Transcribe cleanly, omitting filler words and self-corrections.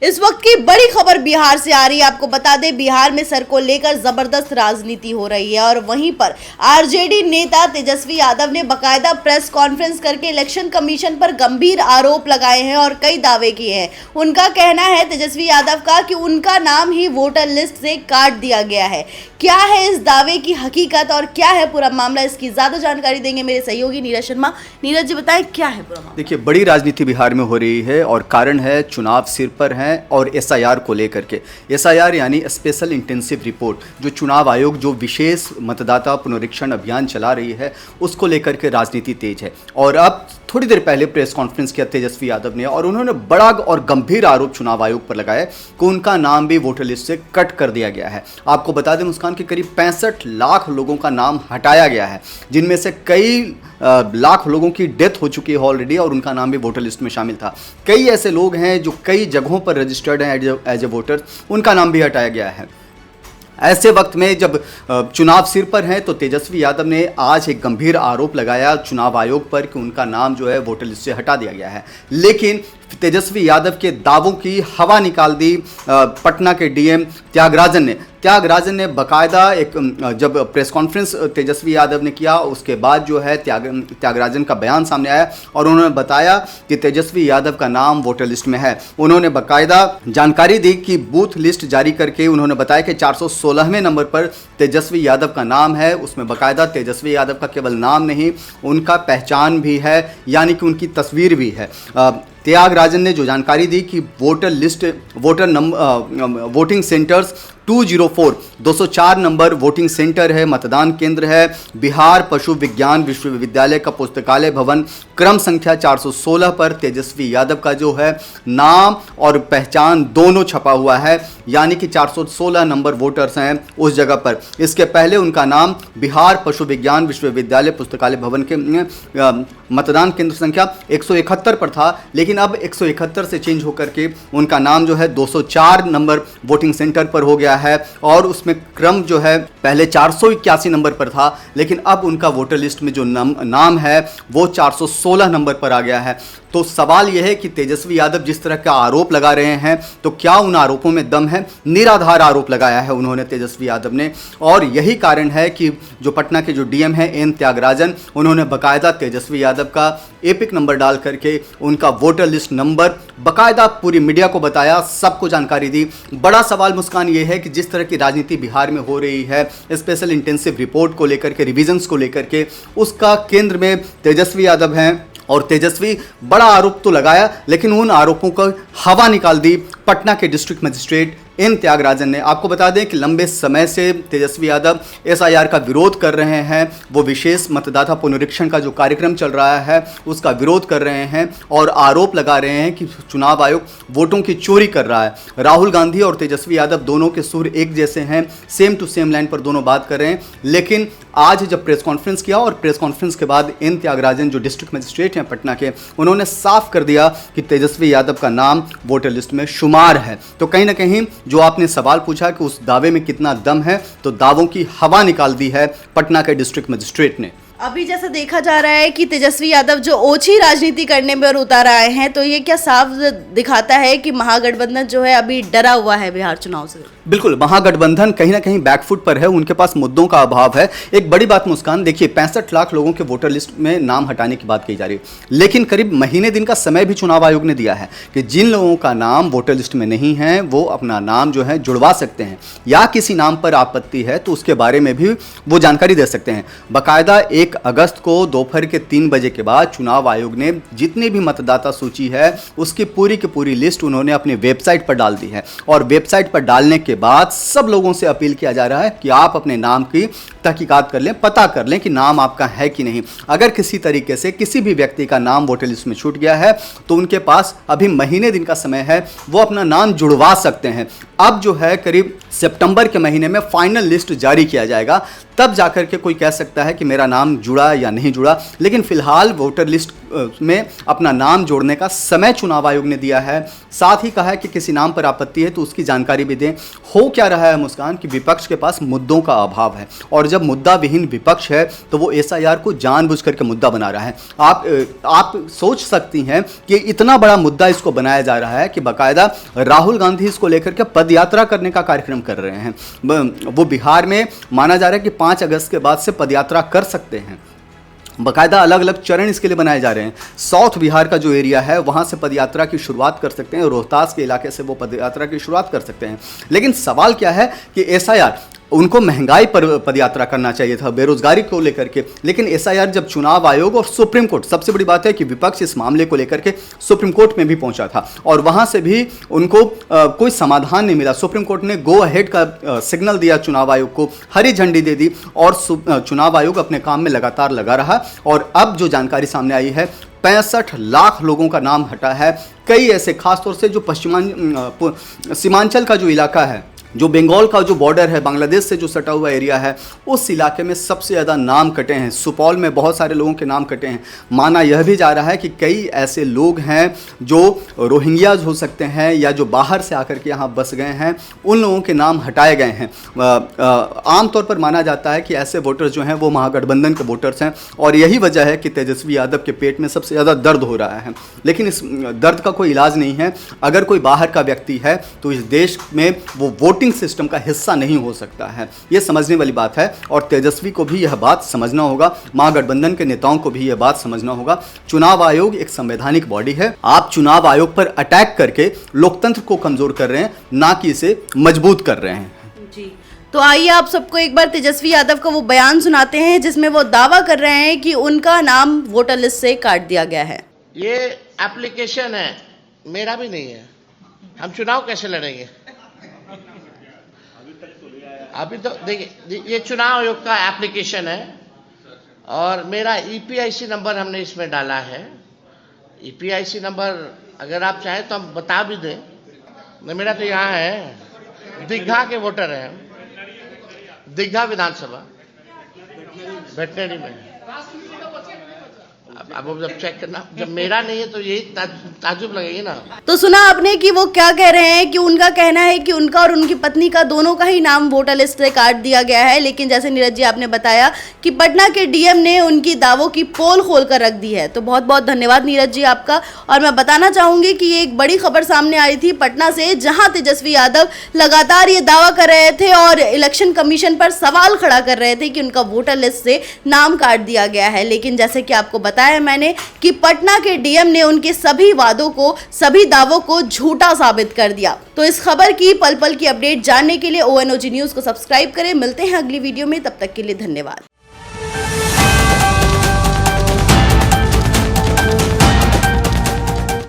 इस वक्त की बड़ी खबर बिहार से आ रही है। आपको बता दें, बिहार में सर को लेकर जबरदस्त राजनीति हो रही है और वहीं पर आरजेडी नेता तेजस्वी यादव ने बकायदा प्रेस कॉन्फ्रेंस करके इलेक्शन कमीशन पर गंभीर आरोप लगाए हैं और कई दावे किए हैं। उनका कहना है तेजस्वी यादव का कि उनका नाम ही वोटर लिस्ट से काट दिया गया है। क्या है इस दावे की हकीकत और क्या है पूरा मामला, इसकी ज्यादा जानकारी देंगे मेरे सहयोगी नीरज शर्मा। नीरज जी, बताएं क्या है पूरा मामला। देखिए, बड़ी राजनीति बिहार में हो रही है और कारण है चुनाव सिर पर है और एसआईआर को लेकर के। एसआईआर यानी स्पेशल इंटेंसिव रिपोर्ट, जो चुनाव आयोग जो विशेष मतदाता पुनरीक्षण अभियान चला रही है उसको लेकर के राजनीति तेज है। और अब थोड़ी देर पहले प्रेस कॉन्फ्रेंस किया तेजस्वी यादव ने और उन्होंने बड़ा और गंभीर आरोप चुनाव आयोग पर लगाया कि उनका नाम भी वोटर लिस्ट से कट कर दिया गया है। आपको बता दें मुस्कान के करीब 65 लाख लोगों का नाम हटाया गया है, जिनमें से कई लाख लोगों की डेथ हो चुकी है ऑलरेडी और उनका नाम भी वोटर लिस्ट में शामिल था। कई ऐसे लोग हैं जो कई जगहों पर रजिस्टर्ड हैं एज ए वोटर, उनका नाम भी हटाया गया है। ऐसे वक्त में जब चुनाव सिर पर है तो तेजस्वी यादव ने आज एक गंभीर आरोप लगाया चुनाव आयोग पर कि उनका नाम जो है वोटर लिस्ट से हटा दिया गया है। लेकिन तेजस्वी यादव के दावों की हवा निकाल दी पटना के डीएम त्यागराजन ने बकायदा एक जब प्रेस कॉन्फ्रेंस तेजस्वी यादव ने किया उसके बाद जो है त्यागराजन का बयान सामने आया और उन्होंने बताया कि तेजस्वी यादव का नाम वोटर लिस्ट में है। उन्होंने बकायदा जानकारी दी कि बूथ लिस्ट जारी करके उन्होंने बताया कि 416वें नंबर पर तेजस्वी यादव का नाम है। उसमें बकायदा तेजस्वी यादव का केवल नाम नहीं, उनका पहचान भी है, यानी कि उनकी तस्वीर भी है। त्यागराजन ने जो जानकारी दी कि voting centres 204 number voting centre है, मतदान केंद्र है बिहार पशु विज्ञान विश्वविद्यालय का पुस्तकालय भवन क्रम संख्या 416 पर तेजस्वी यादव का जो है नाम और पहचान दोनों छपा हुआ है, यानी कि 416 नंबर वोटर्स हैं उस जगह पर। इसके पहले उनका नाम बिहार पशु विज्ञान विश्वविद्यालय पुस्तकालय भवन के मतदान केंद्र संख्या 171 पर था, लेकिन अब 171 से चेंज होकर के उनका नाम जो है 204 नंबर वोटिंग सेंटर पर हो गया है और उसमें क्रम जो है पहले 481 नंबर पर था, लेकिन अब उनका वोटर लिस्ट में जो नाम है वो 416 नंबर पर आ गया है। तो सवाल यह है कि तेजस्वी यादव जिस तरह का आरोप लगा रहे हैं तो क्या उन आरोपों में दम है? निराधार आरोप लगाया है उन्होंने तेजस्वी यादव ने, और यही कारण है कि जो पटना के जो डीएम है एन त्यागराजन, उन्होंने बकायदा तेजस्वी यादव का एपिक नंबर डाल करके उनका वोटर लिस्ट नंबर बकायदा पूरी मीडिया को बताया, सबको जानकारी दी। बड़ा सवाल मुस्कान ये है कि जिस तरह की राजनीति बिहार में हो रही है स्पेशल इंटेंसिव रिपोर्ट को लेकर के, रिविजन्स को लेकर के, उसका केंद्र में तेजस्वी यादव हैं और तेजस्वी बड़ा आरोप तो लगाया लेकिन उन आरोपों को हवा निकाल दी पटना के डिस्ट्रिक्ट मजिस्ट्रेट एन त्यागराजन ने। आपको बता दें कि लंबे समय से तेजस्वी यादव एसआईआर का विरोध कर रहे हैं, वो विशेष मतदाता पुनरीक्षण का जो कार्यक्रम चल रहा है उसका विरोध कर रहे हैं और आरोप लगा रहे हैं कि चुनाव आयोग वोटों की चोरी कर रहा है। राहुल गांधी और तेजस्वी यादव दोनों के सुर एक जैसे हैं, सेम टू सेम लाइन पर दोनों बात कर रहे हैं। लेकिन आज जब प्रेस कॉन्फ्रेंस किया और प्रेस कॉन्फ्रेंस के बाद एन त्यागराजन जो डिस्ट्रिक्ट मजिस्ट्रेट हैं पटना के, उन्होंने साफ कर दिया कि तेजस्वी यादव का नाम वोटर लिस्ट में शुमार है। तो कहीं ना कहीं जो आपने सवाल पूछा कि उस दावे में कितना दम है, तो दावों की हवा निकाल दी है पटना के डिस्ट्रिक्ट मजिस्ट्रेट ने। अभी जैसा देखा जा रहा है कि तेजस्वी यादव जो ओछी राजनीति करने पर उतर आए हैं, तो ये क्या साफ दिखाता है कि महागठबंधन जो है अभी डरा हुआ है बिहार चुनाव से? बिल्कुल, महागठबंधन कहीं ना कहीं बैकफुट पर है, उनके पास मुद्दों का अभाव है। एक बड़ी बात मुस्कान, देखिए 65 लाख लोगों के वोटर लिस्ट में नाम हटाने की बात कही जा रही है, लेकिन करीब महीने दिन का समय भी चुनाव आयोग ने दिया है कि जिन लोगों का नाम वोटर लिस्ट में नहीं है वो अपना नाम जो है जुड़वा सकते हैं, या किसी नाम पर आपत्ति है तो उसके बारे में भी वो जानकारी दे सकते हैं। बाकायदा 1 अगस्त को दोपहर के 3 बजे के बाद चुनाव आयोग ने जितनी भी मतदाता सूची है उसकी पूरी की पूरी लिस्ट उन्होंने अपनी वेबसाइट पर डाल दी है और वेबसाइट पर डालने के बाद सब लोगों से अपील किया जा रहा है कि आप अपने नाम की तहकीकात कर लें, पता कर लें कि नाम आपका है कि नहीं। अगर किसी तरीके से किसी भी व्यक्ति का नाम वोटर लिस्ट में छूट गया है तो उनके पास अभी महीने दिन का समय है, वो अपना नाम जुड़वा सकते हैं। अब जो है करीब सितंबर के महीने में फाइनल लिस्ट जारी किया जाएगा, तब जाकर के कोई कह सकता है कि मेरा नाम जुड़ा या नहीं जुड़ा। लेकिन फिलहाल वोटर लिस्ट में अपना नाम जोड़ने का समय चुनाव आयोग ने दिया है। साथ ही कहा है कि किसी नाम पर आपत्ति है तो उसकी जानकारी भी दें। हो क्या रहा है मुस्कान कि विपक्ष के पास मुद्दों का अभाव है, और जब मुद्दा विहीन विपक्ष है तो वो एसआईआर को जानबूझ करके मुद्दा बना रहा है। आप सोच सकती हैं कि इतना बड़ा मुद्दा इसको बनाया जा रहा है कि बाकायदा राहुल गांधी इसको लेकर के पद यात्रा करने का कार्यक्रम कर रहे हैं। वो बिहार में माना जा रहा है कि 5 अगस्त के बाद से पदयात्रा कर सकते हैं। बाकायदा अलग अलग चरण इसके लिए बनाए जा रहे हैं। साउथ बिहार का जो एरिया है वहाँ से पदयात्रा की शुरुआत कर सकते हैं, रोहतास के इलाके से वो पदयात्रा की शुरुआत कर सकते हैं। लेकिन सवाल क्या है कि एसआईआर, उनको महंगाई पर पदयात्रा करना चाहिए था, बेरोजगारी को लेकर के, लेकिन एसआईआर जब चुनाव आयोग और सुप्रीम कोर्ट, सबसे बड़ी बात है कि विपक्ष इस मामले को लेकर के सुप्रीम कोर्ट में भी पहुंचा था और वहां से भी उनको कोई समाधान नहीं मिला। सुप्रीम कोर्ट ने गो अहेड का सिग्नल दिया, चुनाव आयोग को हरी झंडी दे दी और चुनाव आयोग अपने काम में लगातार लगा रहा। और अब जो जानकारी सामने आई है, 65 लाख लोगों का नाम हटा है। कई ऐसे, खासतौर से जो सीमांचल का जो इलाका है, जो बंगाल का जो बॉर्डर है, बांग्लादेश से जो सटा हुआ एरिया है, उस इलाके में सबसे ज़्यादा नाम कटे हैं। सुपौल में बहुत सारे लोगों के नाम कटे हैं। माना यह भी जा रहा है कि कई ऐसे लोग हैं जो रोहिंग्याज हो सकते हैं या जो बाहर से आकर के यहाँ बस गए हैं, उन लोगों के नाम हटाए गए हैं। आमतौर पर माना जाता है कि ऐसे वोटर्स जो हैं वो महागठबंधन के वोटर्स हैं और यही वजह है कि तेजस्वी यादव के पेट में सबसे ज़्यादा दर्द हो रहा है। लेकिन इस दर्द का कोई इलाज नहीं है। अगर कोई बाहर का व्यक्ति है तो इस देश में वो वोटिंग सिस्टम का हिस्सा नहीं हो सकता है। यह समझने वाली बात है और तेजस्वी को भी यह बात समझना होगा, महागठबंधन के नेताओं को भी यह बात समझना होगा। चुनाव आयोग एक संवैधानिक बॉडी है। आप चुनाव आयोग पर अटैक करके लोकतंत्र को कमजोर कर रहे हैं, ना कि इसे मजबूत कर रहे हैं। जी, तो आइए आप सबको एक बार तेजस्वी यादव का वो बयान सुनाते हैं जिसमें वो दावा कर रहे हैं कि उनका नाम वोटर लिस्ट से काट दिया गया है। ये एप्लीकेशन है, मेरा भी नहीं है। हम चुनाव कैसे लड़ेंगे? अभी तो देखिए, ये चुनाव आयोग का एप्लीकेशन है और मेरा ईपीआईसी नंबर हमने इसमें डाला है। ईपीआईसी नंबर अगर आप चाहें तो हम बता भी दें। मेरा तो यहाँ है, दीघा के वोटर हैं, दीघा विधानसभा वेटनरी में। अब जब चेक करना, जब मेरा नहीं है तो यही ताजुब लगेगी ना। तो सुना आपने कि वो क्या कह रहे हैं कि उनका कहना है कि उनका और उनकी पत्नी का दोनों का ही नाम वोटर लिस्ट से काट दिया गया है। लेकिन जैसे नीरज जी आपने बताया कि पटना के डीएम ने उनकी दावों की पोल खोल कर रख दी है। तो बहुत बहुत धन्यवाद नीरज जी आपका। और मैं बताना चाहूंगी कि ये एक बड़ी खबर सामने आई थी पटना से, जहां तेजस्वी यादव लगातार ये दावा कर रहे थे और इलेक्शन कमीशन पर सवाल खड़ा कर रहे थे कि उनका वोटर लिस्ट से नाम काट दिया गया है। लेकिन जैसे कि आपको बताया मैंने कि पटना के डीएम ने उनके सभी वादों को, सभी दावों को झूठा साबित कर दिया। तो इस खबर की पल पल की अपडेट जानने के लिए ONOG न्यूज को सब्सक्राइब करें। मिलते हैं अगली वीडियो में, तब तक के लिए धन्यवाद।